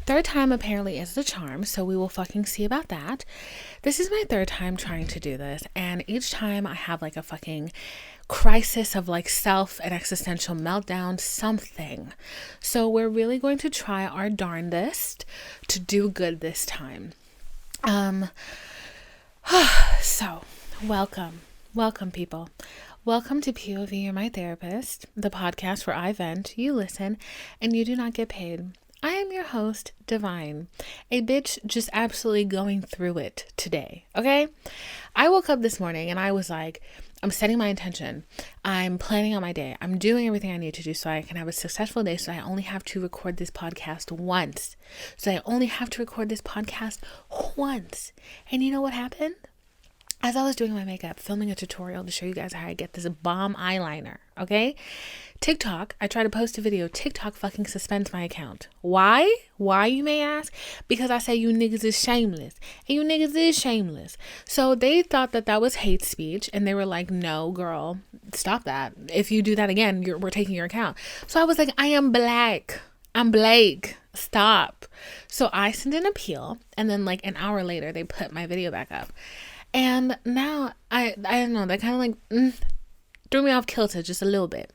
Third time apparently is the charm, so we will fucking see about that. This is my third time trying to do this, and each time I have like a fucking crisis of like self and existential meltdown, something. So we're really going to try our darndest to do good this time. So welcome people. Welcome to POV, You're My Therapist, the podcast where I vent, you listen, and you do not get paid. I am your host, Divine, a bitch just absolutely going through it today, okay? I woke up this morning and I was like, I'm setting my intention. I'm planning on my day. I'm doing everything I need to do so I can have a successful day, so I only have to record this podcast once. And you know what happened? As I was doing my makeup, filming a tutorial to show you guys how I get this bomb eyeliner, okay? TikTok, I try to post a video. TikTok fucking suspends my account. Why? Why, you may ask? Because I say you niggas is shameless. And you niggas is shameless. So they thought that that was hate speech. And they were like, no, girl, stop that. If you do that again, we're taking your account. So I was like, I am black. I'm Blake. Stop. So I sent an appeal. And then like an hour later, they put my video back up. And now, I don't know, that kind of like threw me off kilter just a little bit.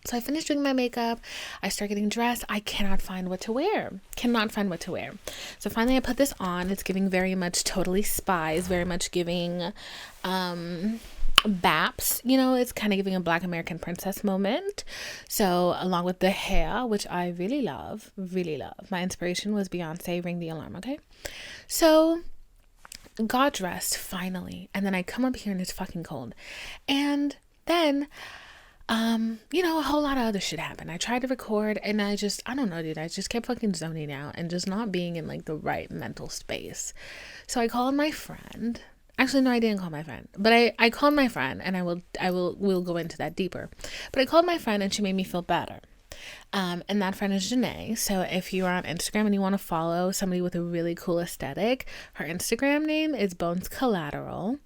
So I finished doing my makeup. I start getting dressed. I cannot find what to wear. So finally I put this on. It's giving very much Totally Spies, very much giving Baps. You know, it's kind of giving a Black American Princess moment. So along with the hair, which I really love. My inspiration was Beyonce, Ring the Alarm, okay? So got dressed finally, and then I come up here and it's fucking cold, and then a whole lot of other shit happened. I tried to record and I don't know, dude, I just kept fucking zoning out and just not being in like the right mental space. So I called my friend. Actually, no, I didn't call my friend, but I called my friend, and we'll go into that deeper. But I called my friend and she made me feel better. And that friend is Janae. So if you are on Instagram and you want to follow somebody with a really cool aesthetic, her Instagram name is Bones Collateral,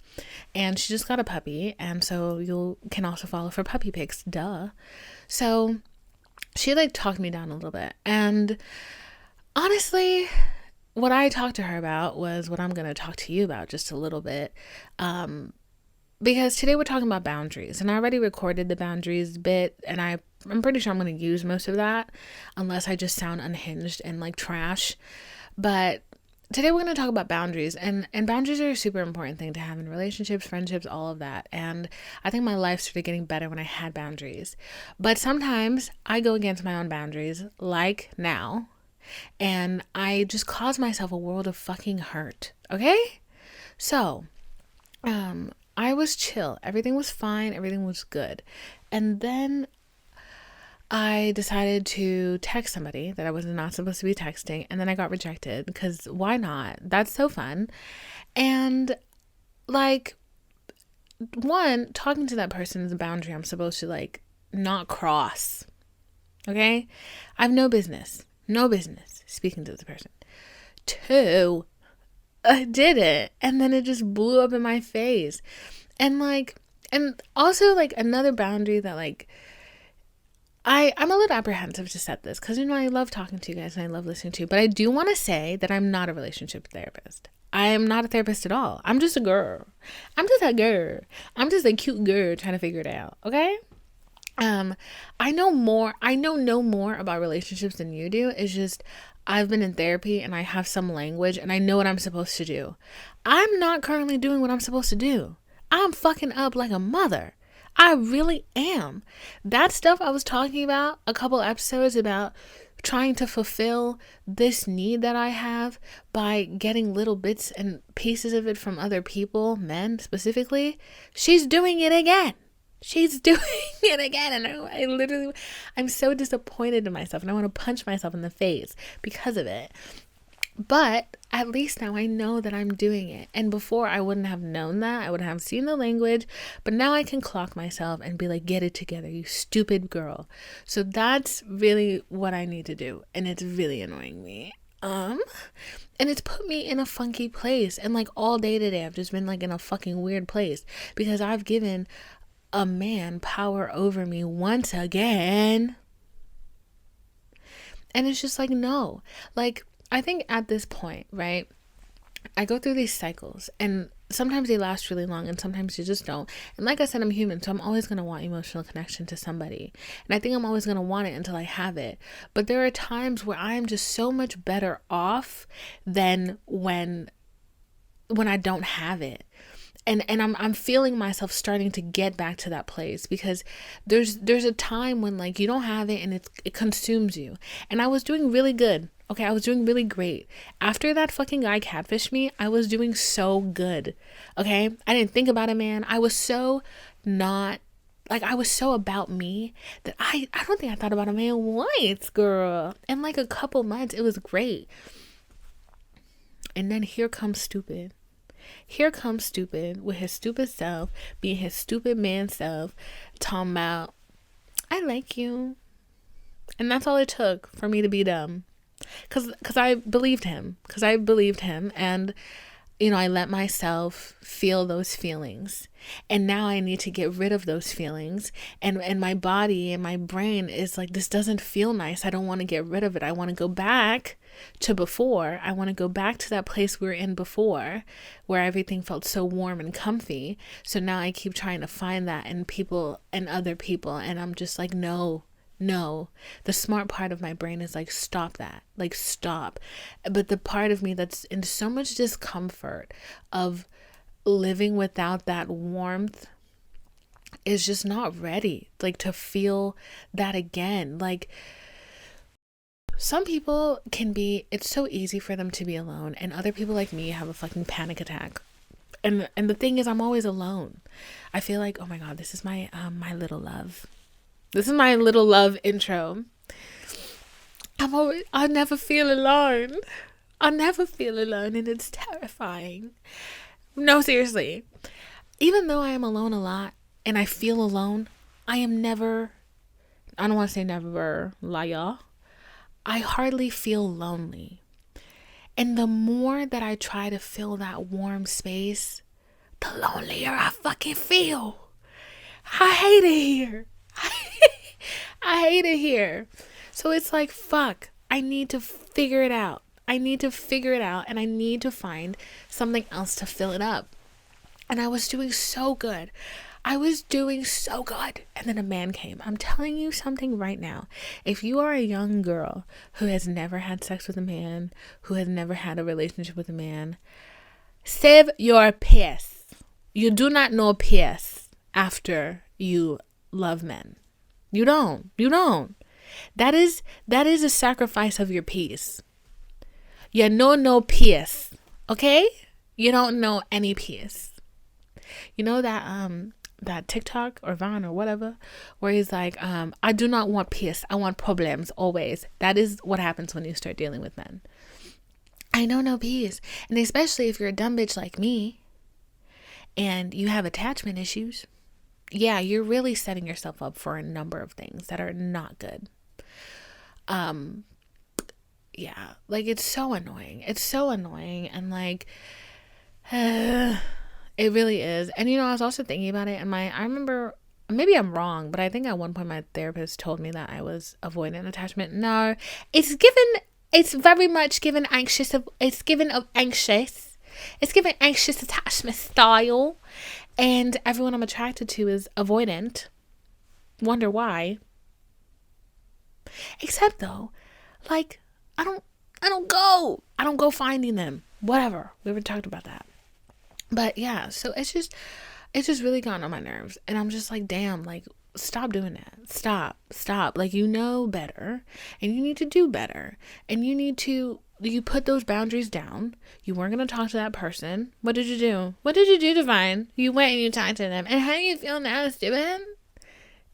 and she just got a puppy, and so you can also follow for puppy pics, duh. So she like talked me down a little bit, and honestly, what I talked to her about was what I'm going to talk to you about just a little bit. Because today we're talking about boundaries, and I already recorded the boundaries bit, and I'm pretty sure I'm going to use most of that unless I just sound unhinged and like trash. But today we're going to talk about boundaries, and boundaries are a super important thing to have in relationships, friendships, all of that. And I think my life started getting better when I had boundaries. But sometimes I go against my own boundaries, like now, and I just cause myself a world of fucking hurt. Okay? So, I was chill. Everything was fine. Everything was good. And then I decided to text somebody that I was not supposed to be texting. And then I got rejected because why not? That's so fun. And like, one, talking to that person is a boundary I'm supposed to like not cross. Okay? I have no business speaking to this person. Two, I did it, and then it just blew up in my face. And also like another boundary that like I'm a little apprehensive to set this, because I love talking to you guys and I love listening to you, but I do want to say that I'm not a relationship therapist. I am not a therapist at all. I'm just a girl. I'm just a cute girl trying to figure it out, okay? I know no more about relationships than you do. It's just I've been in therapy and I have some language and I know what I'm supposed to do. I'm not currently doing what I'm supposed to do. I'm fucking up like a mother. I really am. That stuff I was talking about a couple episodes about trying to fulfill this need that I have by getting little bits and pieces of it from other people, men specifically. She's doing it again. And I'm so disappointed in myself, and I want to punch myself in the face because of it. But at least now I know that I'm doing it. And before I wouldn't have known that. I would have seen the language, but now I can clock myself and be like, get it together, you stupid girl. So that's really what I need to do. And it's really annoying me. And it's put me in a funky place. And like all day today, I've just been like in a fucking weird place because I've given a man power over me once again. And it's just like, no, like I think at this point, right, I go through these cycles, and sometimes they last really long and sometimes they just don't. And like I said, I'm human, so I'm always going to want emotional connection to somebody. And I think I'm always going to want it until I have it. But there are times where I am just so much better off than when I don't have it. And I'm feeling myself starting to get back to that place, because there's a time when like you don't have it and it consumes you. And I was doing really good. Okay, I was doing really great. After that fucking guy catfished me, I was doing so good. Okay? I didn't think about a man. I was so not, like, I was so about me that I don't think I thought about a man once, girl. In like a couple months, it was great. And then here comes stupid. Here comes stupid with his stupid self, being his stupid man self, talking about, I like you. And that's all it took for me to be dumb. Because I believed him. And, you know, I let myself feel those feelings. And now I need to get rid of those feelings. And my body and my brain is like, this doesn't feel nice. I don't want to get rid of it. I want to go back to before. I want to go back to that place we were in before, where everything felt so warm and comfy. So now I keep trying to find that in people and other people. And I'm just like, no. The smart part of my brain is like, stop that. Like, stop. But the part of me that's in so much discomfort of living without that warmth is just not ready, like, to feel that again. Like, some people it's so easy for them to be alone, and other people like me have a fucking panic attack. And the thing is, I'm always alone. I feel like, oh my God, this is my little love. This is my little love intro. I'll never feel alone. I'll never feel alone, and it's terrifying. No, seriously. Even though I am alone a lot and I feel alone, I don't want to say never, liar. I hardly feel lonely. And the more that I try to fill that warm space, the lonelier I fucking feel. I hate it here. I hate it here. So it's like, fuck, I need to figure it out. And I need to find something else to fill it up. And I was doing so good. And then a man came. I'm telling you something right now. If you are a young girl who has never had sex with a man, who has never had a relationship with a man, save your piss. You do not know piss after you love men. You don't. That is a sacrifice of your peace. You know no peace. Okay? You don't know any peace. You know that TikTok or Vine or whatever, where he's like, I do not want peace. I want problems always. That is what happens when you start dealing with men. I know no peace. And especially if you're a dumb bitch like me and you have attachment issues, yeah, you're really setting yourself up for a number of things that are not good. Yeah, like, it's so annoying. And like, it really is. And, you know, I was also thinking about it, and I remember, maybe I'm wrong, but I think at one point my therapist told me that I was avoidant attachment. No, it's very much given anxious attachment style. And everyone I'm attracted to is avoidant. Wonder why. Except though, like, I don't go finding them. Whatever. We already talked about that. But yeah, so it's just really gotten on my nerves. And I'm just like, damn, like, stop doing that. Stop. Like, you know better, and you need to do better. And you put those boundaries down. You weren't going to talk to that person. What did you do? Divine? You went and you talked to them. And how do you feel now, Steven?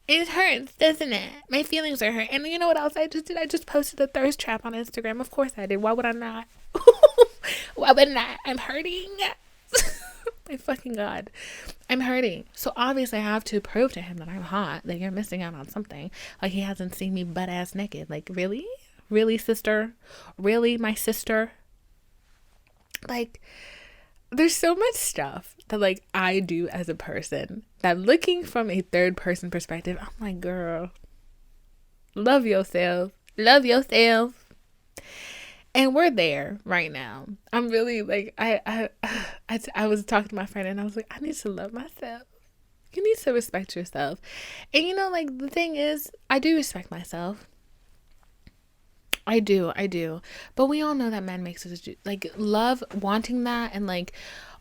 It hurts, doesn't it? My feelings are hurt. And you know what else I just did? I just posted a thirst trap on Instagram. Of course I did. Why would I not? I'm hurting. My fucking God. I'm hurting. So obviously I have to prove to him that I'm hot, that you're missing out on something. Like, he hasn't seen me butt ass naked. Like, really? Really, sister? Really, my sister? Like, there's so much stuff that, like, I do as a person that, looking from a third person perspective, I'm like, girl, love yourself. And And we're there right now. I'm really like, I was talking to my friend and I was like, I need to love myself. You need to respect yourself. And you know, like, the thing is, I do respect myself. I do. But we all know that men makes us do, like, love, wanting that, and like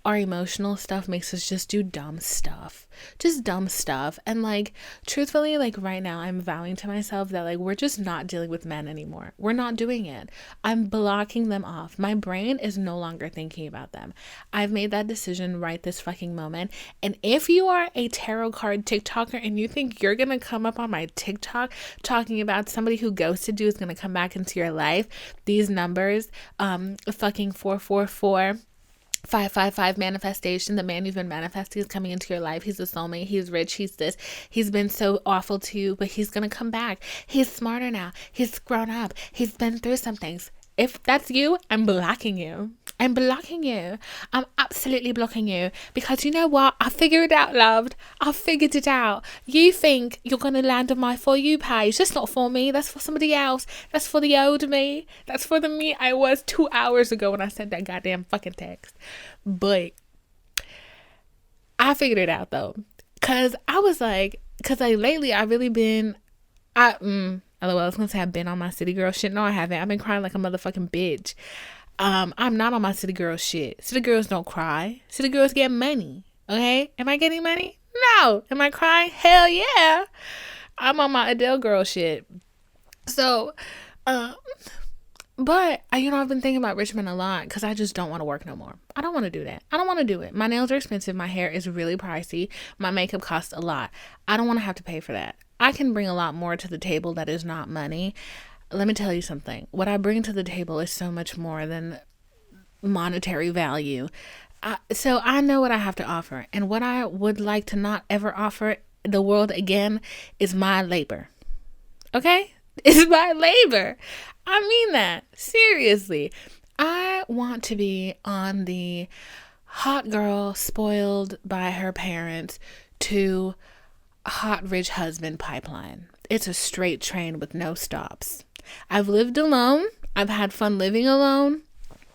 our emotional stuff makes us just do dumb stuff. Just dumb stuff. And like, truthfully, like right now, I'm vowing to myself that like, we're just not dealing with men anymore. We're not doing it. I'm blocking them off. My brain is no longer thinking about them. I've made that decision right this fucking moment. And if you are a tarot card TikToker and you think you're going to come up on my TikTok talking about somebody who ghosted you is going to come back into your life, these numbers, fucking 444, 555 manifestation, the man you've been manifesting is coming into your life. He's a soulmate. He's rich. He's this. He's been so awful to you, but he's going to come back. He's smarter now. He's grown up. He's been through some things. If that's you, I'm blocking you. I'm blocking you. I'm absolutely blocking you. Because you know what? I figured it out, loved. I figured it out. You think you're going to land on my For You page. That's not for me. That's for somebody else. That's for the old me. That's for the me I was 2 hours ago when I sent that goddamn fucking text. But I figured it out, though. Because I was like, lately I've really been, I was going to say I've been on my city girl shit. No, I haven't. I've been crying like a motherfucking bitch. I'm not on my city girl shit. City girls don't cry. City girls get money. Okay? Am I getting money? No. Am I crying? Hell yeah. I'm on my Adele girl shit. So, but I've been thinking about Richmond a lot because I just don't want to work no more. I don't want to do that. I don't want to do it. My nails are expensive. My hair is really pricey. My makeup costs a lot. I don't want to have to pay for that. I can bring a lot more to the table that is not money. Let me tell you something. What I bring to the table is so much more than monetary value. So I know what I have to offer. And what I would like to not ever offer the world again is my labor. Okay? It's my labor. I mean that. Seriously. I want to be on the hot girl spoiled by her parents to hot rich husband pipeline. It's a straight train with no stops. I've lived alone. I've had fun living alone.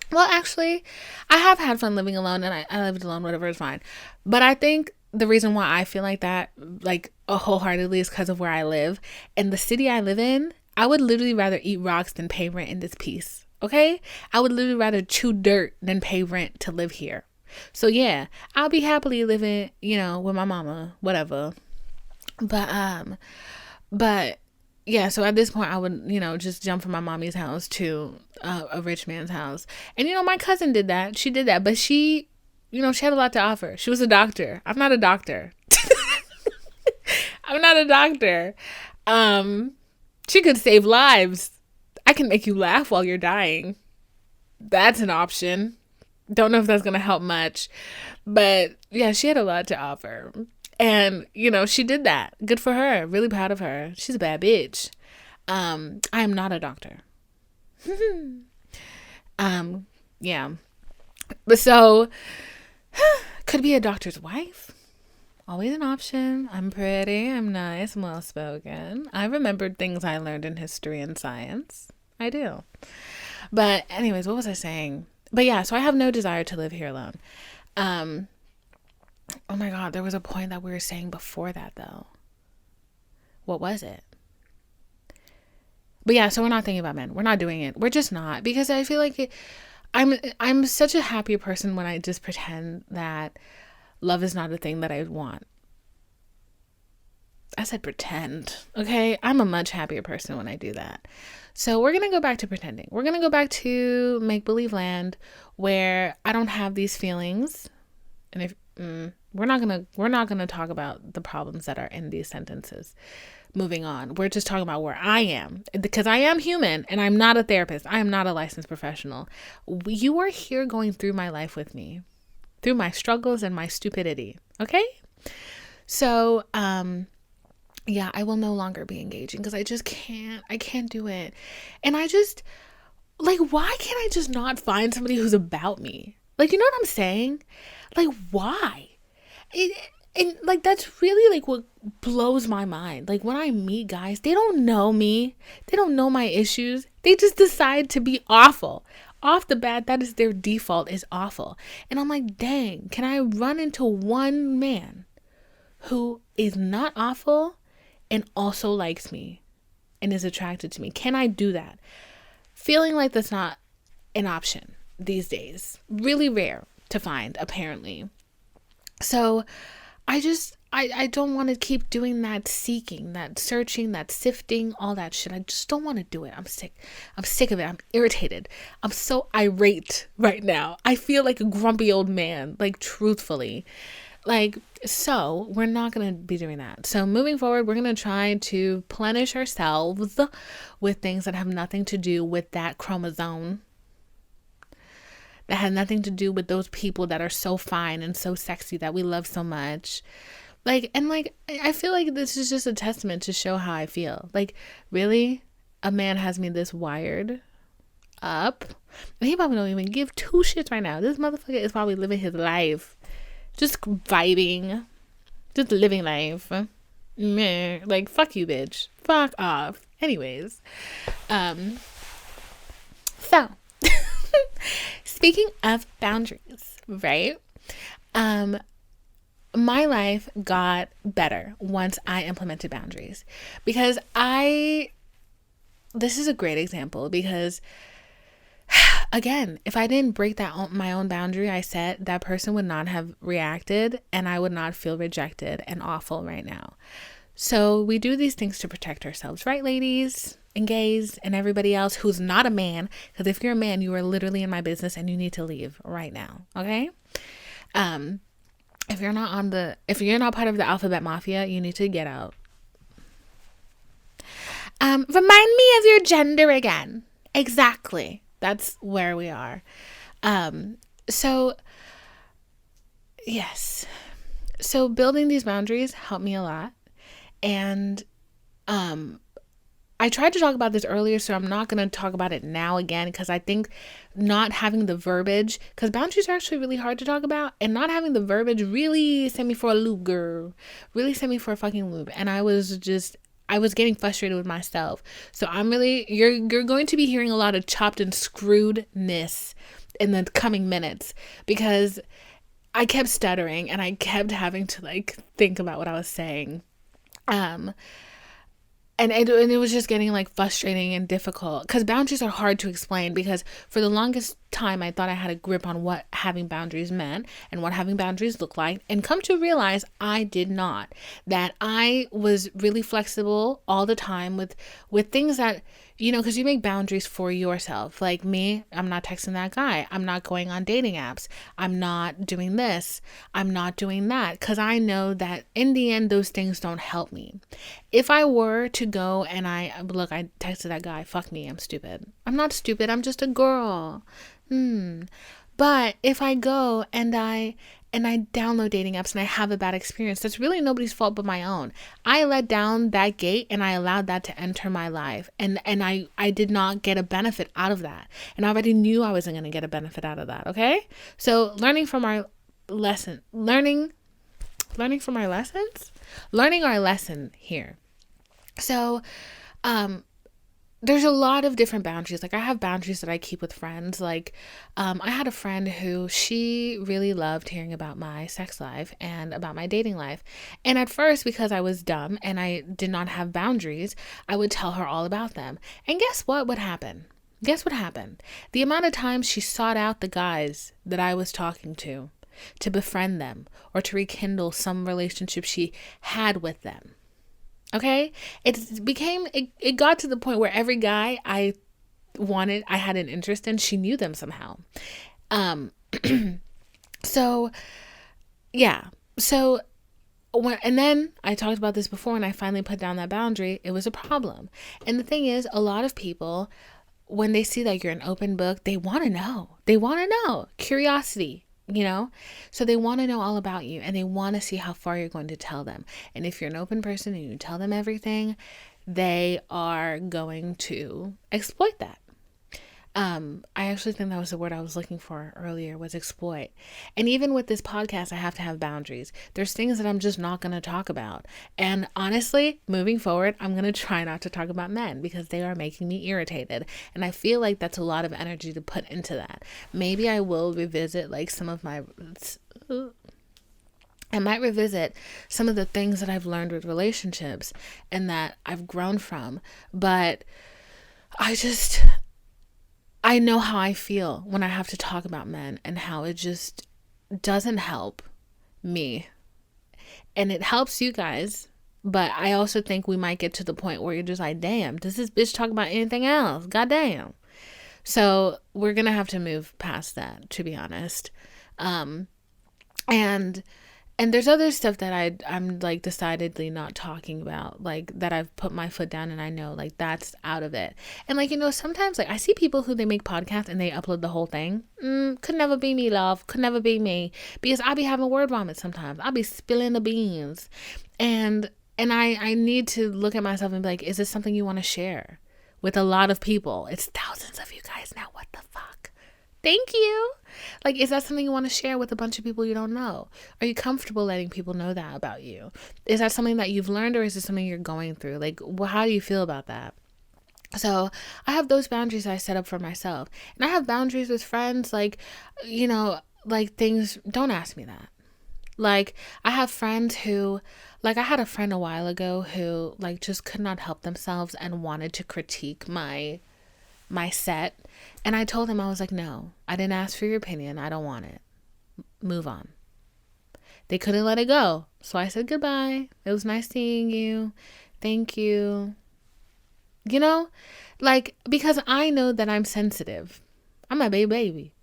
Well, actually, I have had fun living alone, and I lived alone, whatever, it's fine. But I think the reason why I feel like that, like, wholeheartedly is because of where I live. And the city I live in, I would literally rather eat rocks than pay rent in this piece, okay? I would literally rather chew dirt than pay rent to live here. So, yeah, I'll be happily living, with my mama, whatever. But, yeah, so at this point, I would, just jump from my mommy's house to a rich man's house. And, my cousin did that. She did that. But she, she had a lot to offer. She was a doctor. I'm not a doctor. I'm not a doctor. She could save lives. I can make you laugh while you're dying. That's an option. Don't know if that's going to help much. But, yeah, she had a lot to offer. And, she did that. Good for her. Really proud of her. She's a bad bitch. I am not a doctor. Yeah. But so, could be a doctor's wife. Always an option. I'm pretty. I'm nice. I'm well-spoken. I remembered things I learned in history and science. I do. But anyways, what was I saying? But yeah, so I have no desire to live here alone. Oh my God, there was a point that we were saying before that though. What was it? But yeah, so we're not thinking about men. We're not doing it. We're just not, because I feel like I'm such a happy person when I just pretend that love is not a thing that I would want. I said pretend, okay? I'm a much happier person when I do that. So we're going to go back to pretending. We're going to go back to make-believe land where I don't have these feelings. And if we're not gonna talk about the problems that are in these sentences. Moving on, we're just talking about where I am, because I am human and I'm not a therapist. I am not a licensed professional. You are here going through my life with me, through my struggles and my stupidity. Okay, so yeah, I will no longer be engaging because I just can't. I can't do it, and I just like, why can't I just not find somebody who's about me? Like, you know what I'm saying? Like, why? And like that's really like what blows my mind. Like when I meet guys, they don't know me. They don't know my issues. They just decide to be awful. Off the bat, that is their default, is awful. And I'm like, dang, can I run into one man who is not awful and also likes me and is attracted to me? Can I do that? Feeling like that's not an option these days. Really rare to find, apparently. So I don't want to keep doing that seeking, that searching, that sifting, all that shit. I just don't want to do it. I'm sick. I'm sick of it. I'm irritated. I'm so irate right now. I feel like a grumpy old man, like truthfully. Like, so we're not going to be doing that. So moving forward, we're going to try to plenish ourselves with things that have nothing to do with that chromosome, that had nothing to do with those people that are so fine and so sexy that we love so much. Like, and like, I feel like this is just a testament to show how I feel. Like, really? A man has me this wired up? And he probably don't even give two shits right now. This motherfucker is probably living his life. Just vibing. Just living life. Meh. Like, fuck you, bitch. Fuck off. Anyways. So. Speaking of boundaries, right? My life got better once I implemented boundaries, because this is a great example, because again, if I didn't break my own boundary I set, that person would not have reacted and I would not feel rejected and awful right now. So we do these things to protect ourselves, right, ladies and gays and everybody else who's not a man? Because if you're a man, you are literally in my business and you need to leave right now, okay? If you're not part of the alphabet mafia, you need to get out. Remind me of your gender again. Exactly. That's where we are. So yes. So building these boundaries helped me a lot. And I tried to talk about this earlier, so I'm not going to talk about it now again, because I think not having the verbiage, because boundaries are actually really hard to talk about, and not having the verbiage really sent me for a loop, girl. Really sent me for a fucking loop. And I was getting frustrated with myself. So you're going to be hearing a lot of chopped and screwedness in the coming minutes, because I kept stuttering and I kept having to like think about what I was saying. And it was just getting like frustrating and difficult, because boundaries are hard to explain, because for the longest time I thought I had a grip on what having boundaries meant and what having boundaries looked like, and come to realize I did not. That I was really flexible all the time with things that, you know, because you make boundaries for yourself. Like me, I'm not texting that guy. I'm not going on dating apps. I'm not doing this. I'm not doing that, because I know that in the end, those things don't help me. If I were to go and I texted that guy, fuck me, I'm stupid. I'm not stupid. I'm just a girl. But if I go and I download dating apps and I have a bad experience, that's really nobody's fault but my own. I let down that gate and I allowed that to enter my life. And I did not get a benefit out of that. And I already knew I wasn't going to get a benefit out of that. Okay. So learning our lesson here. So, there's a lot of different boundaries. Like I have boundaries that I keep with friends. Like, I had a friend who she really loved hearing about my sex life and about my dating life. And at first, because I was dumb and I did not have boundaries, I would tell her all about them. And guess what would happen? Guess what happened? The amount of times she sought out the guys that I was talking to befriend them or to rekindle some relationship she had with them. Okay, it got to the point where every guy I had an interest in, she knew them somehow. So yeah. So and then I talked about this before, and I finally put down that boundary. It was a problem. And the thing is, a lot of people, when they see that you're an open book, they want to know. Curiosity. You know, so they want to know all about you, and they want to see how far you're going to tell them. And if you're an open person and you tell them everything, they are going to exploit that. I actually think that was the word I was looking for earlier, was exploit. And even with this podcast, I have to have boundaries. There's things that I'm just not going to talk about. And honestly, moving forward, I'm going to try not to talk about men because they are making me irritated. And I feel like that's a lot of energy to put into that. Maybe I will revisit like some of my... I might revisit some of the things that I've learned with relationships and that I've grown from. But I know how I feel when I have to talk about men and how it just doesn't help me. And it helps you guys. But I also think we might get to the point where you're just like, damn, does this bitch talk about anything else? Goddamn. So we're going to have to move past that, to be honest. And there's other stuff that I'm like decidedly not talking about, like that I've put my foot down and I know like that's out of it. And like, sometimes like I see people who they make podcasts and they upload the whole thing. Could never be me, love. Could never be me. Because I be having word vomit sometimes. I'll be spilling the beans. And I need to look at myself and be like, is this something you want to share with a lot of people? It's thousands of you guys now. What the fuck? Thank you. Like, is that something you want to share with a bunch of people you don't know? Are you comfortable letting people know that about you? Is that something that you've learned, or is it something you're going through? Like, how do you feel about that? So I have those boundaries I set up for myself. And I have boundaries with friends, like, like things, don't ask me that. Like, I have friends who, like, I had a friend a while ago who, like, just could not help themselves and wanted to critique my set. And I told him, I was like, no, I didn't ask for your opinion. I don't want it. Move on. They couldn't let it go. So I said goodbye. It was nice seeing you. Thank you. Like, because I know that I'm sensitive. I'm a baby.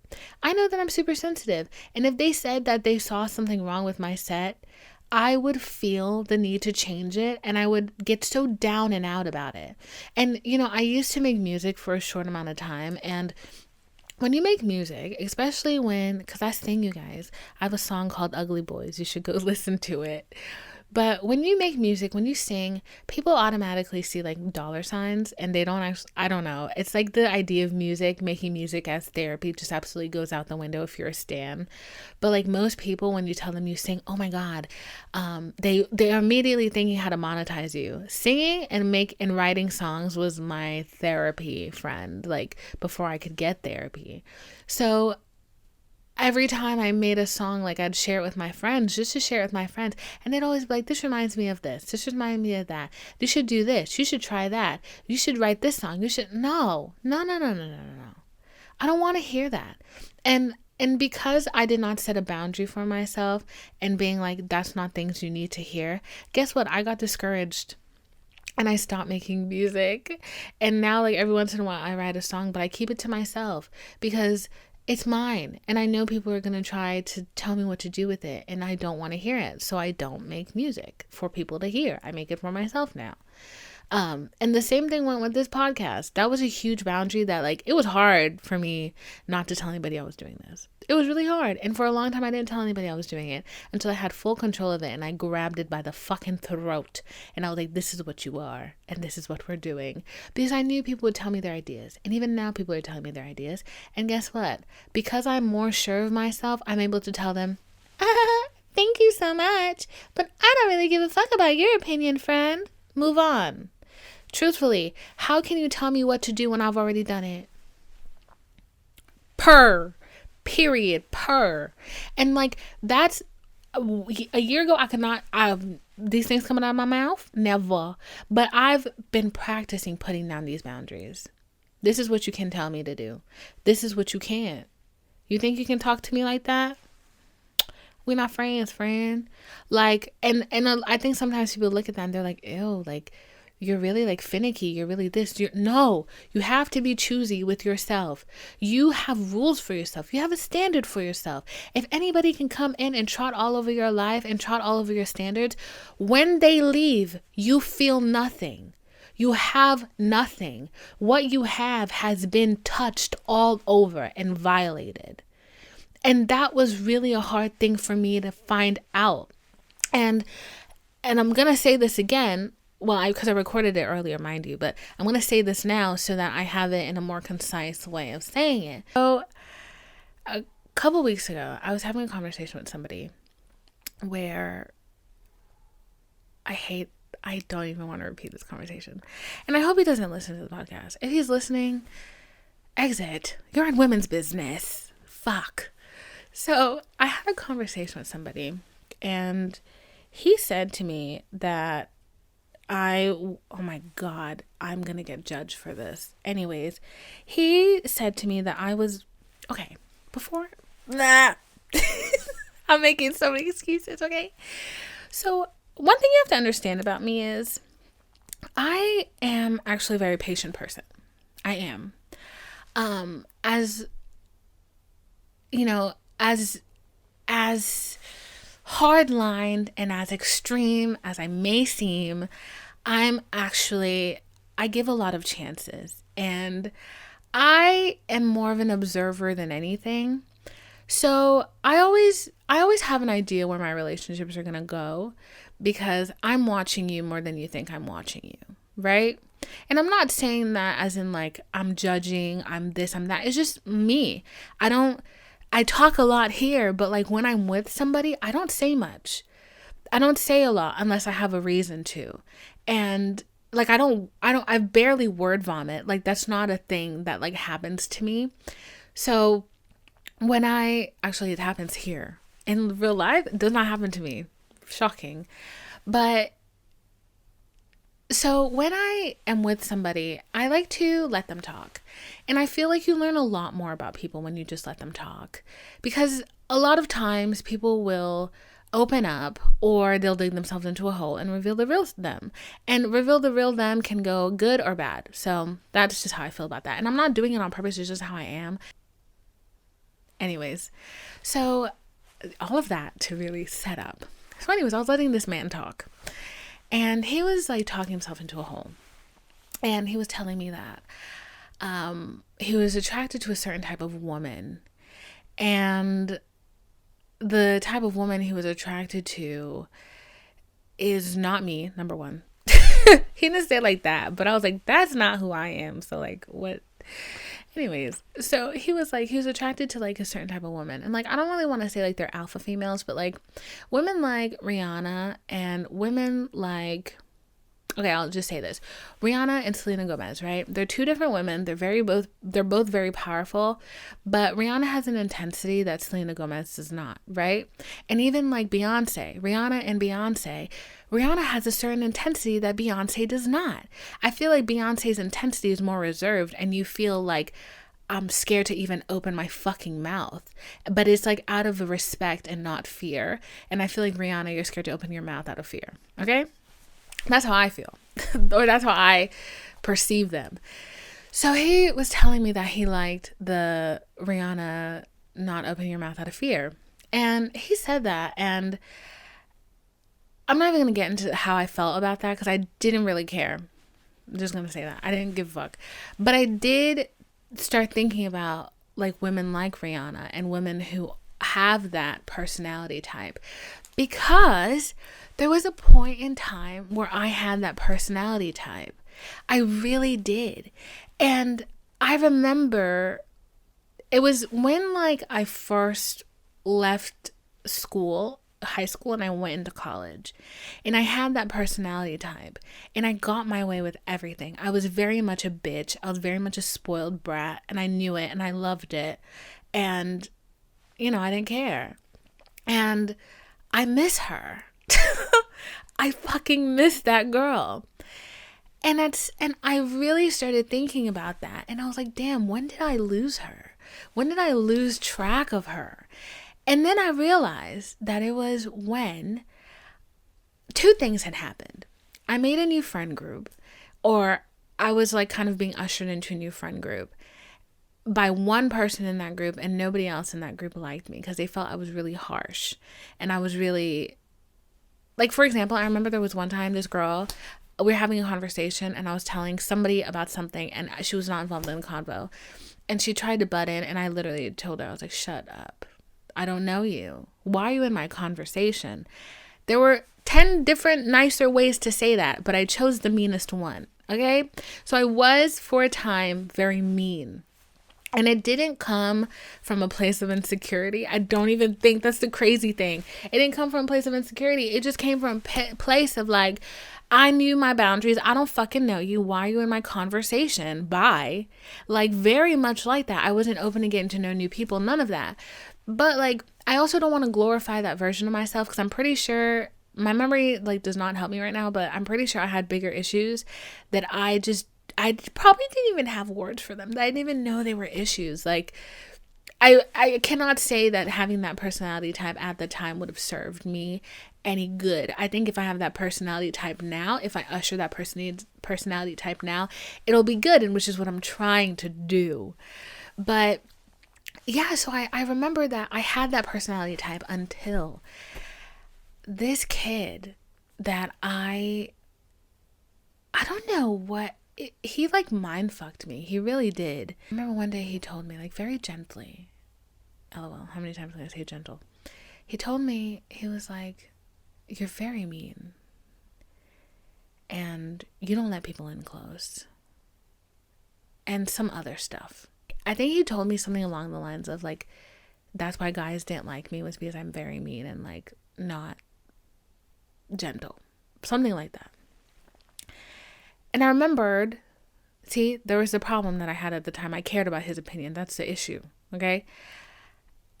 I know that I'm super sensitive. And if they said that they saw something wrong with my set, I would feel the need to change it, and I would get so down and out about it. And, I used to make music for a short amount of time. And when you make music, especially because I sing, you guys, I have a song called Ugly Boys. You should go listen to it. But when you make music, when you sing, people automatically see like dollar signs, and they don't actually, I don't know. It's like the idea of making music as therapy just absolutely goes out the window if you're a stan. But like most people, when you tell them you sing, oh my God, they're immediately thinking how to monetize you. Singing and writing songs was my therapy friend, like before I could get therapy. So every time I made a song, like I'd share it with my friends, just to share it with my friends. And they'd always be like, this reminds me of this. This reminds me of that. You should do this. You should try that. You should write this song. You should. No. I don't want to hear that. And because I did not set a boundary for myself and being like, that's not things you need to hear. Guess what? I got discouraged. And I stopped making music. And now like every once in a while I write a song, but I keep it to myself because it's mine. And I know people are going to try to tell me what to do with it. And I don't want to hear it. So I don't make music for people to hear. I make it for myself now. And the same thing went with this podcast. That was a huge boundary that like, it was hard for me not to tell anybody I was doing this. It was really hard. And for a long time, I didn't tell anybody I was doing it until I had full control of it. And I grabbed it by the fucking throat. And I was like, this is what you are. And this is what we're doing. Because I knew people would tell me their ideas. And even now people are telling me their ideas. And guess what? Because I'm more sure of myself, I'm able to tell them, thank you so much. But I don't really give a fuck about your opinion, friend. Move on. Truthfully, how can you tell me what to do when I've already done it? Period. And like, that's a year ago, I could not, these things coming out of my mouth, never. But I've been practicing putting down these boundaries. This is what you can tell me to do. This is what you can't. You think you can talk to me like that? We're not friends, friend. Like, and I think sometimes people look at that and they're like, ew, like, you're really like finicky. You're really this. No, you have to be choosy with yourself. You have rules for yourself. You have a standard for yourself. If anybody can come in and trot all over your life and trot all over your standards, when they leave, you feel nothing. You have nothing. What you have has been touched all over and violated. And that was really a hard thing for me to find out. And I'm going to say this again. well, because I recorded it earlier, mind you, but I'm going to say this now so that I have it in a more concise way of saying it. So a couple weeks ago, I was having a conversation with somebody where I don't even want to repeat this conversation. And I hope he doesn't listen to the podcast. If he's listening, exit. You're in women's business. Fuck. So I had a conversation with somebody, and he said to me that oh my God, I'm going to get judged for this. Anyways, he said to me that I was, okay, I'm making so many excuses, okay? So one thing you have to understand about me is I am actually a very patient person. I am. As you know, as hard-lined and as extreme as I may seem, I give a lot of chances, and I am more of an observer than anything. So I always have an idea where my relationships are going to go because I'm watching you more than you think I'm watching you, right? And I'm not saying that as in like I'm judging, I'm this, I'm that. It's just me. I talk a lot here, but like when I'm with somebody, I don't say much. I don't say a lot unless I have a reason to. And like I barely word vomit. Like that's not a thing that like happens to me. So it happens here. In real life, it does not happen to me. Shocking. But so when I am with somebody, I like to let them talk. And I feel like you learn a lot more about people when you just let them talk. Because a lot of times people will open up or they'll dig themselves into a hole and reveal the real them. And reveal the real them can go good or bad. So that's just how I feel about that. And I'm not doing it on purpose. It's just how I am. Anyways, so all of that to really set up. So anyways, I was letting this man talk. And he was like talking himself into a hole. And he was telling me that he was attracted to a certain type of woman. And the type of woman he was attracted to is not me, number one. He didn't say it like that, but I was like, that's not who I am. So like, what? Anyways, so he was attracted to like a certain type of woman. And like, I don't really want to say like they're alpha females, but like women like Rihanna and women like, okay, I'll just say this. Rihanna and Selena Gomez, right? They're two different women. They're both very powerful, but Rihanna has an intensity that Selena Gomez does not, right? And even like Rihanna has a certain intensity that Beyonce does not. I feel like Beyonce's intensity is more reserved and you feel like I'm scared to even open my fucking mouth. But it's like out of respect and not fear. And I feel like Rihanna, you're scared to open your mouth out of fear. Okay? That's how I feel. Or that's how I perceive them. So he was telling me that he liked the Rihanna not opening your mouth out of fear. And he said that, and I'm not even going to get into how I felt about that because I didn't really care. I'm just going to say that. I didn't give a fuck. But I did start thinking about like women like Rihanna and women who have that personality type. Because there was a point in time where I had that personality type. I really did. And I remember it was when like I first left high school, and I went into college, and I had that personality type, and I got my way with everything. I was very much a bitch. I was very much a spoiled brat, and I knew it, and I loved it. And, I didn't care. And I miss her. I fucking miss that girl. And I really started thinking about that. And I was like, damn, when did I lose her? When did I lose track of her? And then I realized that it was when two things had happened. I made a new friend group, or I was like kind of being ushered into a new friend group by one person in that group, and nobody else in that group liked me because they felt I was really harsh. And I was really, like, for example, I remember there was one time this girl, we were having a conversation and I was telling somebody about something and she was not involved in the convo. And she tried to butt in, and I literally told her, I was like, shut up. I don't know you. Why are you in my conversation? There were 10 different nicer ways to say that, but I chose the meanest one. Okay? So I was, for a time, very mean. And it didn't come from a place of insecurity. I don't even think that's the crazy thing. It didn't come from a place of insecurity. It just came from a place of like, I knew my boundaries. I don't fucking know you. Why are you in my conversation? Bye. Like, very much like that. I wasn't open to getting to know new people. None of that. But like, I also don't want to glorify that version of myself, because I'm pretty sure my memory like does not help me right now, but I'm pretty sure I had bigger issues that I probably didn't even have words for them. I didn't even know they were issues. Like, I cannot say that having that personality type at the time would have served me any good. I think if I have that personality type now, if I usher that personality type now, it'll be good, and which is what I'm trying to do. But yeah, so I remember that I had that personality type until this kid that I don't know what, he like mind fucked me. He really did. I remember one day he told me, like, very gently, LOL, how many times can I say gentle? He told me, he was like, you're very mean and you don't let people in close, and some other stuff. I think he told me something along the lines of like, that's why guys didn't like me, was because I'm very mean and like not gentle, something like that. And I remembered, see, there was the problem that I had at the time. I cared about his opinion. That's the issue. Okay.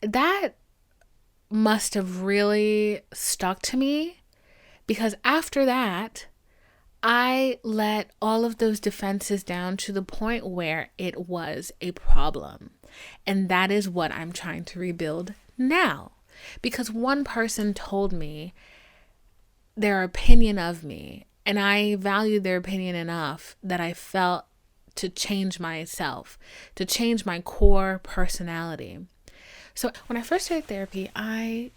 That must have really stuck to me, because after that, I let all of those defenses down to the point where it was a problem. And that is what I'm trying to rebuild now. Because one person told me their opinion of me, and I valued their opinion enough that I felt to change myself, to change my core personality. So when I first started therapy, I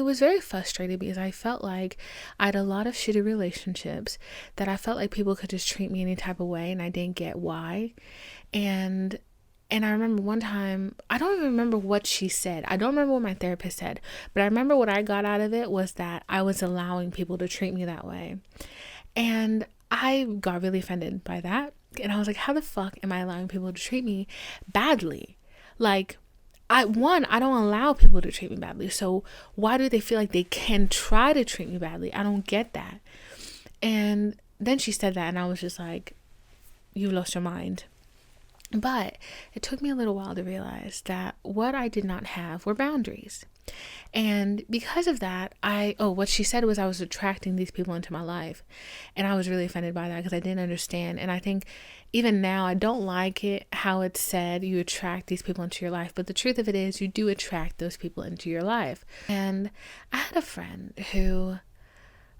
was very frustrated because I felt like I had a lot of shitty relationships, that I felt like people could just treat me any type of way, and I didn't get why. And I remember one time, I don't even remember what she said. I don't remember what my therapist said, but I remember what I got out of it was that I was allowing people to treat me that way. And I got really offended by that. And I was like, how the fuck am I allowing people to treat me badly? Like, I don't allow people to treat me badly. So why do they feel like they can try to treat me badly? I don't get that. And then she said that, and I was just like, you lost your mind. But it took me a little while to realize that what I did not have were boundaries. And because of that, what she said was I was attracting these people into my life. And I was really offended by that because I didn't understand. And I think even now, I don't like it how it's said you attract these people into your life. But the truth of it is, you do attract those people into your life. And I had a friend who,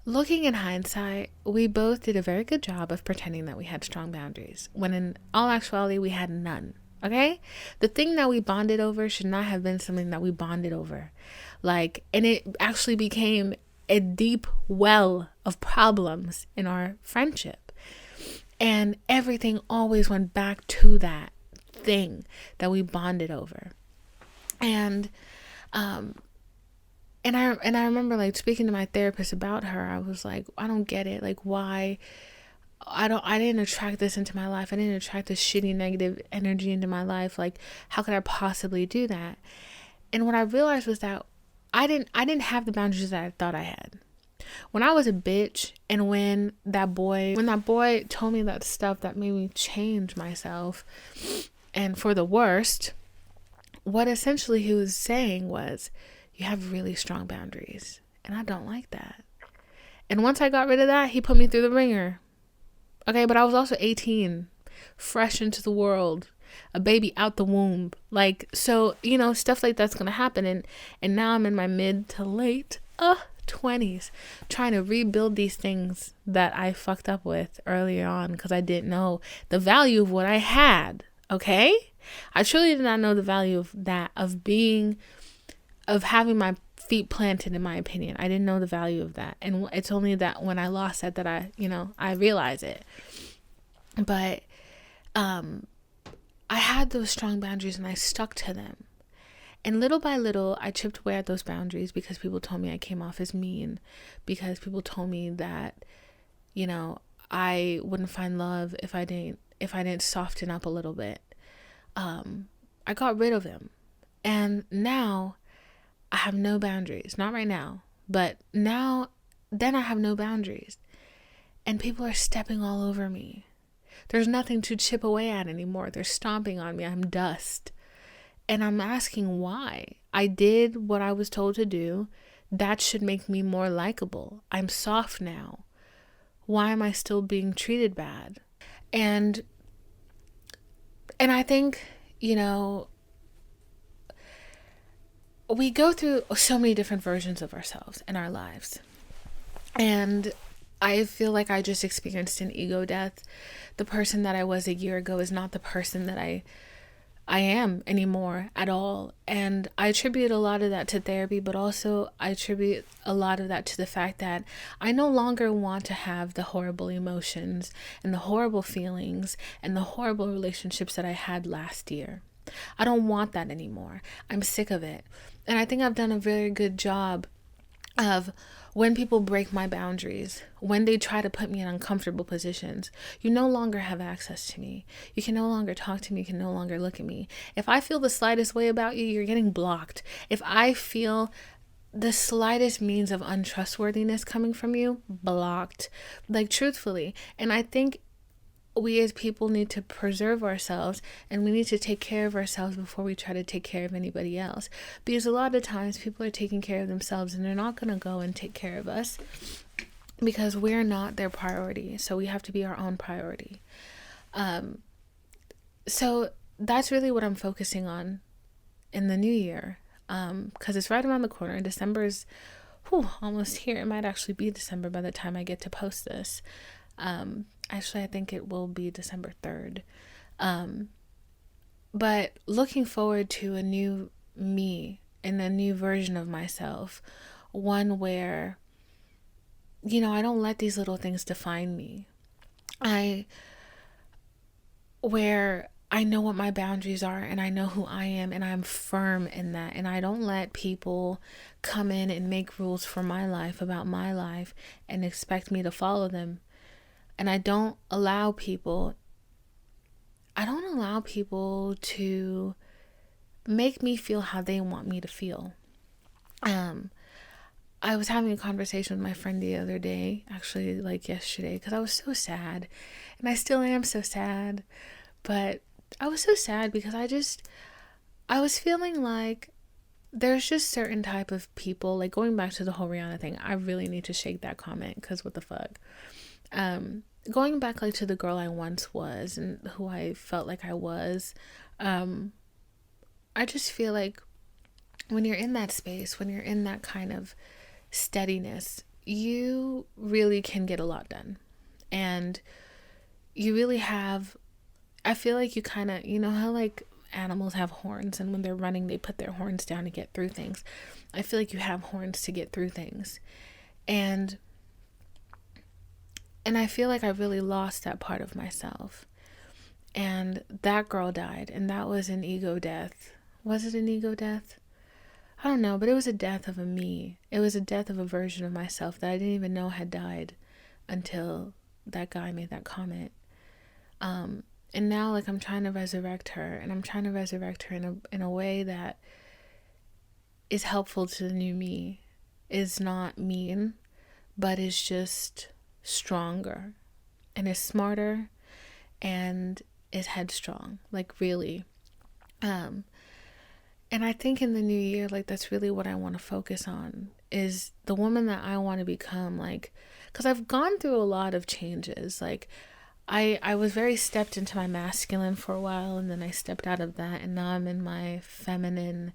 looking in hindsight, we both did a very good job of pretending that we had strong boundaries, when in all actuality, we had none. Okay? The thing that we bonded over should not have been something that we bonded over. And it actually became a deep well of problems in our friendship. And everything always went back to that thing that we bonded over. And I remember like speaking to my therapist about her. I was like, I don't get it. Like, why? I didn't attract this into my life. I didn't attract this shitty negative energy into my life. Like, how could I possibly do that? And what I realized was that I didn't have the boundaries that I thought I had. When I was a bitch, and when that boy told me that stuff that made me change myself, and for the worst, what essentially he was saying was, you have really strong boundaries, and I don't like that. And once I got rid of that, he put me through the ringer. Okay, but I was also 18, fresh into the world, a baby out the womb. Like, so, stuff like that's going to happen. And now I'm in my mid to late 20s, trying to rebuild these things that I fucked up with earlier on because I didn't know the value of what I had. Okay? I truly did not know the value of that, of having my feet planted, in my opinion. I didn't know the value of that. And it's only that when I lost that I realize it. But I had those strong boundaries, and I stuck to them. And little by little, I chipped away at those boundaries because people told me I came off as mean, because people told me that, you know, I wouldn't find love if I didn't soften up a little bit. I got rid of them. And now I have no boundaries. Not right now, but then I have no boundaries. And people are stepping all over me. There's nothing to chip away at anymore. They're stomping on me. I'm dust. And I'm asking why. I did what I was told to do. That should make me more likable. I'm soft now. Why am I still being treated bad? And I think, you know, we go through so many different versions of ourselves in our lives. And I feel like I just experienced an ego death. The person that I was a year ago is not the person that I am anymore at all. And I attribute a lot of that to therapy, but also I attribute a lot of that to the fact that I no longer want to have the horrible emotions and the horrible feelings and the horrible relationships that I had last year. I don't want that anymore. I'm sick of it. And I think I've done a very good job of, when people break my boundaries, when they try to put me in uncomfortable positions, you no longer have access to me. You can no longer talk to me. You can no longer look at me. If I feel the slightest way about you, you're getting blocked. If I feel the slightest means of untrustworthiness coming from you, blocked. Like, truthfully. And I think we as people need to preserve ourselves, and we need to take care of ourselves before we try to take care of anybody else, because a lot of times people are taking care of themselves and they're not going to go and take care of us because we're not their priority. So we have to be our own priority. So that's really what I'm focusing on in the new year, because it's right around the corner. December is almost here. It might actually be December by the time I get to post this. Actually, I think it will be December 3rd. But looking forward to a new me and a new version of myself. One where, you know, I don't let these little things define me. Where I know what my boundaries are and I know who I am, and I'm firm in that. And I don't let people come in and make rules for my life, about my life, and expect me to follow them. And I don't allow people to make me feel how they want me to feel. I was having a conversation with my friend the other day, actually like yesterday, because I was so sad, and I still am so sad, but I was so sad because I was feeling like there's just certain type of people, like going back to the whole Rihanna thing. I really need to shake that comment, because what the fuck. Going back like to the girl I once was and who I felt like I was, I just feel like when you're in that space, when you're in that kind of steadiness, you really can get a lot done. And you really have, I feel like you kind of, you know how like animals have horns, and when they're running they put their horns down to get through things. I feel like you have horns to get through things. And I feel like I really lost that part of myself. And that girl died, and that was an ego death. Was it an ego death? I don't know, but it was a death of a me. It was a death of a version of myself that I didn't even know had died until that guy made that comment. And now, like, I'm trying to resurrect her, and I'm trying to resurrect her in a way that is helpful to the new me, is not mean, but is just stronger, and is smarter, and is headstrong, like, really. And I think in the new year, like, that's really what I want to focus on, is the woman that I want to become, like, because I've gone through a lot of changes. Like, I was very stepped into my masculine for a while, and then I stepped out of that, and now I'm in my feminine,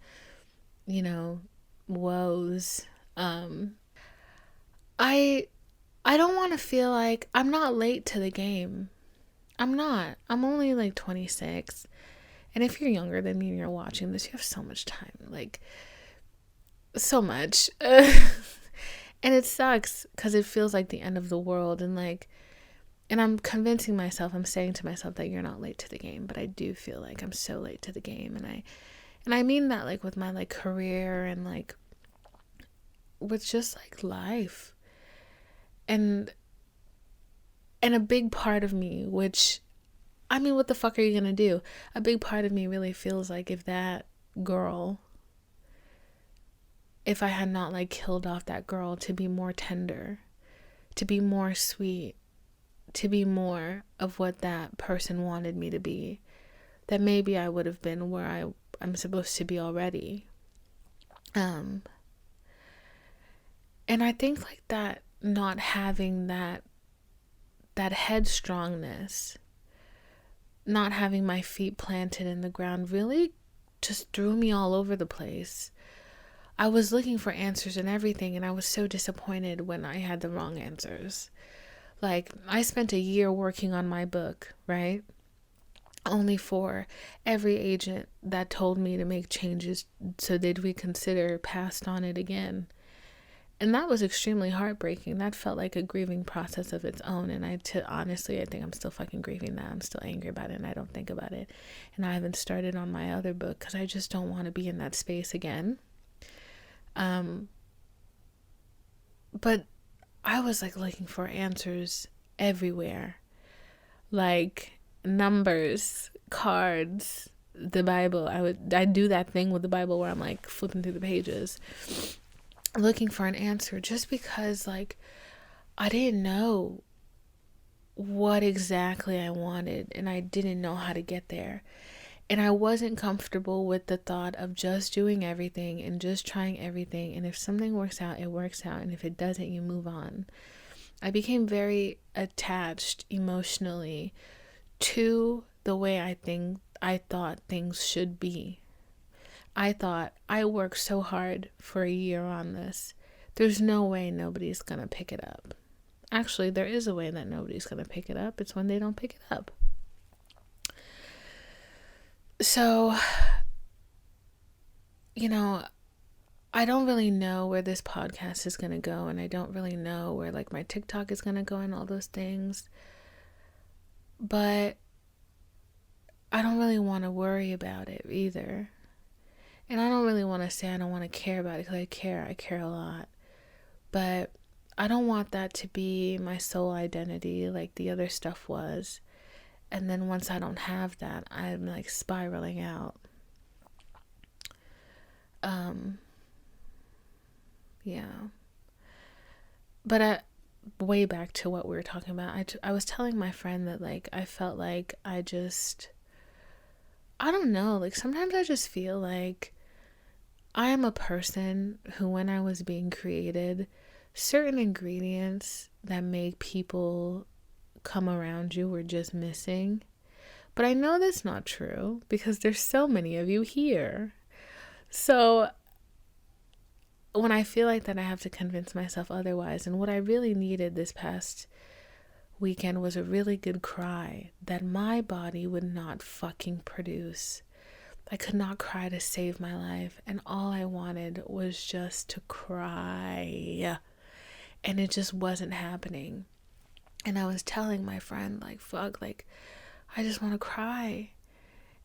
you know, woes. I don't want to feel like I'm not late to the game. I'm not. I'm only like 26. And if you're younger than me and you're watching this, you have so much time. Like, so much. And it sucks because it feels like the end of the world. And like, and I'm convincing myself, I'm saying to myself that you're not late to the game. But I do feel like I'm so late to the game. And I mean that like with my like career and like with just like life. And a big part of me, which, I mean, what the fuck are you gonna do? A big part of me really feels like if that girl, if I had not like killed off that girl to be more tender, to be more sweet, to be more of what that person wanted me to be, that maybe I would have been where I'm supposed to be already. And I think like that, not having that headstrongness, not having my feet planted in the ground really just threw me all over the place. I was looking for answers and everything, and I was so disappointed when I had the wrong answers. Like, I spent a year working on my book, right? Only for every agent that told me to make changes so they'd reconsider passed on it again. And that was extremely heartbreaking. That felt like a grieving process of its own. And honestly, I think I'm still fucking grieving that. I'm still angry about it and I don't think about it. And I haven't started on my other book because I just don't want to be in that space again. But I was like looking for answers everywhere. Like numbers, cards, the Bible. I'd do that thing with the Bible where I'm like flipping through the pages, looking for an answer, just because like I didn't know what exactly I wanted and I didn't know how to get there. And I wasn't comfortable with the thought of just doing everything and just trying everything. And if something works out, it works out. And if it doesn't, you move on. I became very attached emotionally to the way I thought things should be. I thought, I worked so hard for a year on this. There's no way nobody's going to pick it up. Actually, there is a way that nobody's going to pick it up. It's when they don't pick it up. So, you know, I don't really know where this podcast is going to go, and I don't really know where like my TikTok is going to go and all those things. But I don't really want to worry about it either. And I don't really want to say I don't want to care about it, because I care a lot. But I don't want that to be my sole identity like the other stuff was. And then once I don't have that, I'm like spiraling out. Yeah. But way back to what we were talking about, I was telling my friend that like I felt like I don't know, like sometimes I just feel like I am a person who, when I was being created, certain ingredients that make people come around you were just missing. But I know that's not true because there's so many of you here. So when I feel like that, I have to convince myself otherwise. And what I really needed this past weekend was a really good cry that my body would not fucking produce. I could not cry to save my life. And all I wanted was just to cry. And it just wasn't happening. And I was telling my friend, like, fuck, like, I just want to cry.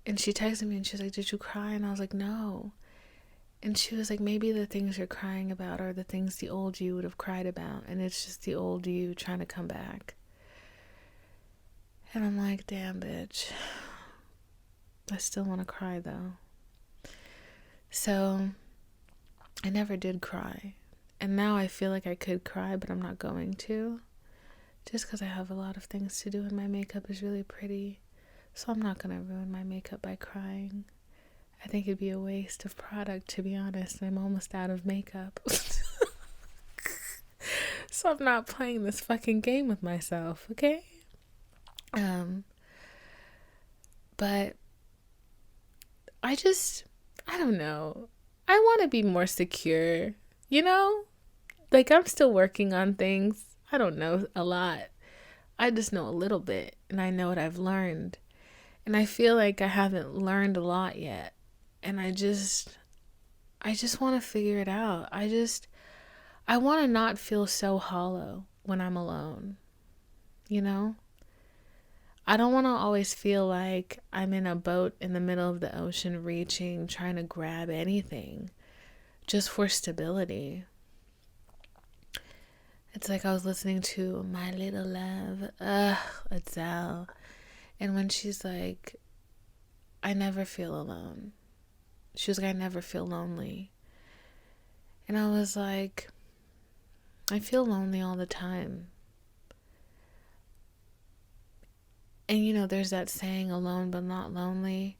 And she texted me and she's like, did you cry? And I was like, no. And she was like, maybe the things you're crying about are the things the old you would have cried about. And it's just the old you trying to come back. And I'm like, damn, bitch. I still want to cry, though. So I never did cry. And now I feel like I could cry, but I'm not going to. Just because I have a lot of things to do and my makeup is really pretty. So I'm not going to ruin my makeup by crying. I think it'd be a waste of product, to be honest. I'm almost out of makeup. So I'm not playing this fucking game with myself, okay? But I don't know. I want to be more secure, you know? Like, I'm still working on things. I don't know a lot. I just know a little bit, and I know what I've learned. And I feel like I haven't learned a lot yet. And I just want to figure it out. I want to not feel so hollow when I'm alone. You know? I don't want to always feel like I'm in a boat in the middle of the ocean, reaching, trying to grab anything just for stability. It's like I was listening to My Little Love, Adele, and when she's like, I never feel alone. She was like, I never feel lonely. And I was like, I feel lonely all the time. And you know, there's that saying, alone but not lonely.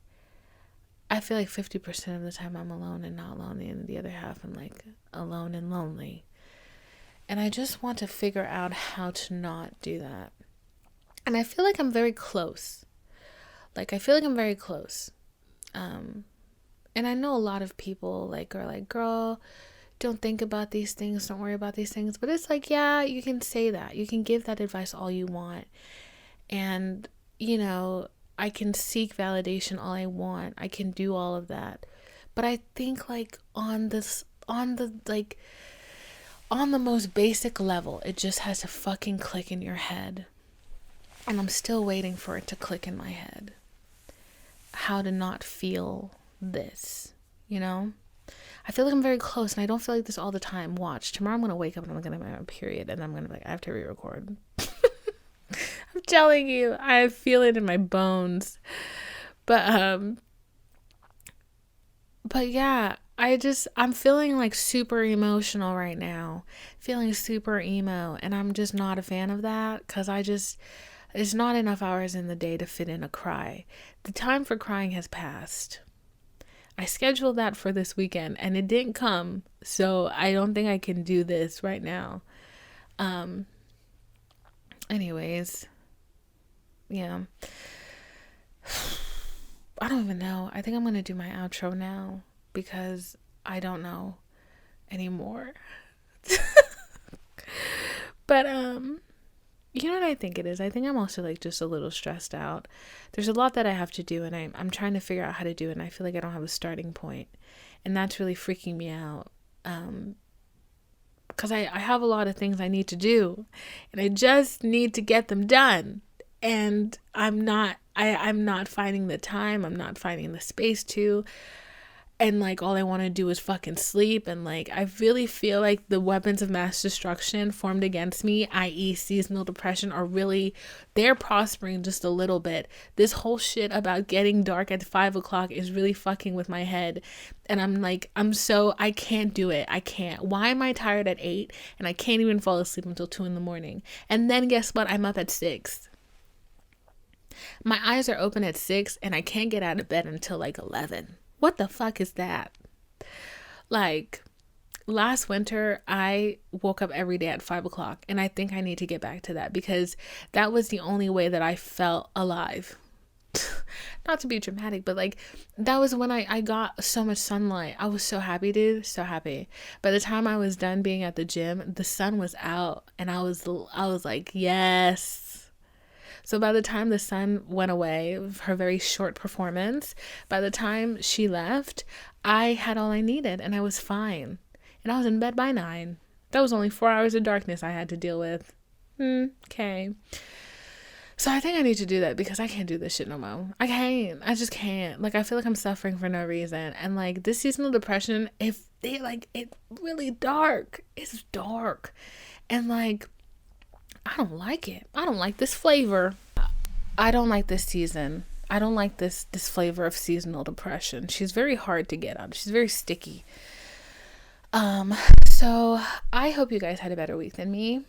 I feel like 50% of the time I'm alone and not lonely, and the other half I'm like alone and lonely. And I just want to figure out how to not do that. And I feel like I'm very close. And I know a lot of people like are like, girl, don't think about these things, don't worry about these things. But it's like, yeah, you can say that. You can give that advice all you want. And, you know, I can seek validation all I want. I can do all of that. But I think like on the most basic level, it just has to fucking click in your head. And I'm still waiting for it to click in my head. How to not feel this, you know? I feel like I'm very close, and I don't feel like this all the time. Watch, tomorrow I'm going to wake up and I'm going to have a period, and I'm going to be like, I have to re-record. I'm telling you, I feel it in my bones. But yeah, I'm feeling like super emotional right now, feeling super emo, and I'm just not a fan of that, because there's not enough hours in the day to fit in a cry. The time for crying has passed. I scheduled that for this weekend and it didn't come, so I don't think I can do this right now. Anyways, yeah. I don't even know. I think I'm going to do my outro now because I don't know anymore. But, you know what I think it is? I think I'm also like just a little stressed out. There's a lot that I have to do, and I'm trying to figure out how to do it, and I feel like I don't have a starting point. And that's really freaking me out. Because I have a lot of things I need to do, and I just need to get them done. And I'm not finding the time. I'm not finding the space to. And like all I want to do is fucking sleep. And like I really feel like the weapons of mass destruction formed against me, i.e. seasonal depression, they're prospering just a little bit. This whole shit about getting dark at 5 o'clock is really fucking with my head. And I can't do it. I can't. Why am I tired at 8 and I can't even fall asleep until 2 a.m? And then guess what? I'm up at 6. My eyes are open at 6 and I can't get out of bed until like 11. What the fuck is that? Like, last winter, I woke up every day at 5 o'clock, and I think I need to get back to that because that was the only way that I felt alive. Not to be dramatic, but like, that was when I got so much sunlight. I was so happy, dude. So happy. By the time I was done being at the gym, the sun was out, and I was like, yes. So by the time the sun went away, her very short performance, by the time she left, I had all I needed and I was fine. And I was in bed by 9. That was only 4 hours of darkness I had to deal with. Okay. So I think I need to do that because I can't do this shit no more. I can't. I just can't. Like, I feel like I'm suffering for no reason. And like this seasonal depression, it's really dark. It's dark. And like, I don't like it. I don't like this flavor. I don't like this season. I don't like this flavor of seasonal depression. She's very hard to get out. She's very sticky. So I hope you guys had a better week than me.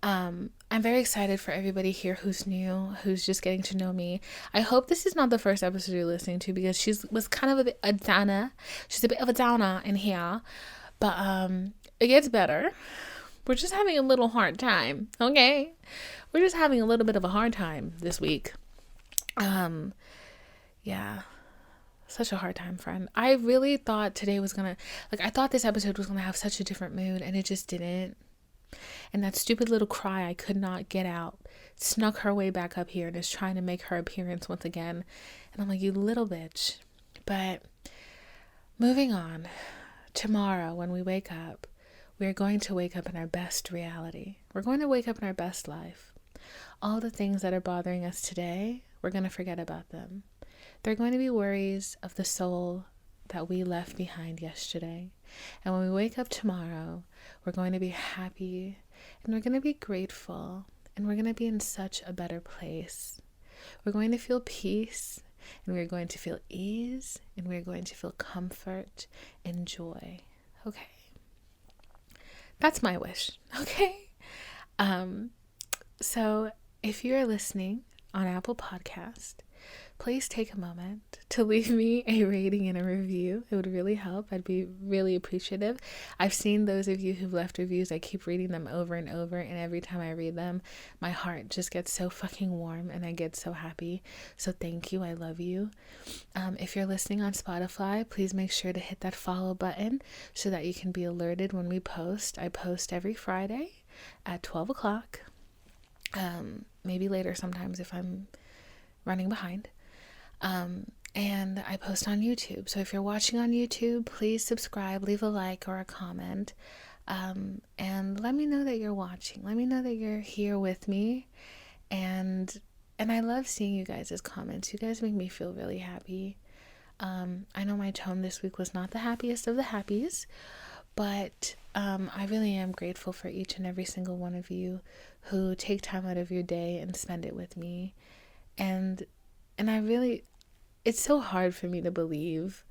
I'm very excited for everybody here who's new, who's just getting to know me. I hope this is not the first episode you're listening to because she was kind of a bit a downer. She's a bit of a downer in here. But it gets better. We're just having a little hard time, okay? We're just having a little bit of a hard time this week. Yeah. Such a hard time, friend. I really thought today was gonna, I thought this episode was gonna have such a different mood, and it just didn't. And that stupid little cry I could not get out snuck her way back up here and is trying to make her appearance once again. And I'm like, you little bitch. But moving on, tomorrow when we wake up, we are going to wake up in our best reality. We're going to wake up in our best life. All the things that are bothering us today, we're going to forget about them. They're going to be worries of the soul that we left behind yesterday. And when we wake up tomorrow, we're going to be happy and we're going to be grateful and we're going to be in such a better place. We're going to feel peace and we're going to feel ease and we're going to feel comfort and joy. Okay. That's my wish. Okay. So if you're listening on Apple Podcast, please take a moment to leave me a rating and a review. It would really help. I'd be really appreciative. I've seen those of you who've left reviews. I keep reading them over and over, and every time I read them, my heart just gets so fucking warm and I get so happy. So thank you. I love you. If you're listening on Spotify, please make sure to hit that follow button so that you can be alerted when we post. I post every Friday at 12 o'clock. Maybe later sometimes if I'm running behind. And I post on YouTube. So if you're watching on YouTube, please subscribe, leave a like or a comment, and let me know that you're watching. Let me know that you're here with me. And I love seeing you guys' comments. You guys make me feel really happy. I know my tone this week was not the happiest of the happies, but I really am grateful for each and every single one of you who take time out of your day and spend it with me. And it's so hard for me to believe.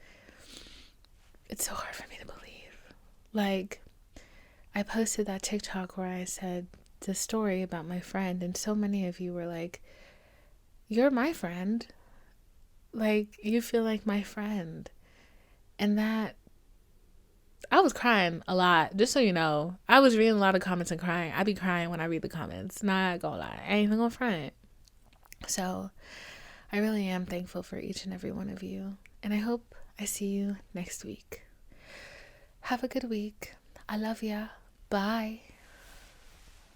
Like, I posted that TikTok where I said the story about my friend, and so many of you were like, you're my friend. Like, you feel like my friend. And that, I was crying a lot, just so you know. I was reading a lot of comments and crying. I be crying when I read the comments. Not gonna lie. I ain't even gonna front. So, I really am thankful for each and every one of you. And I hope I see you next week. Have a good week. I love ya. Bye.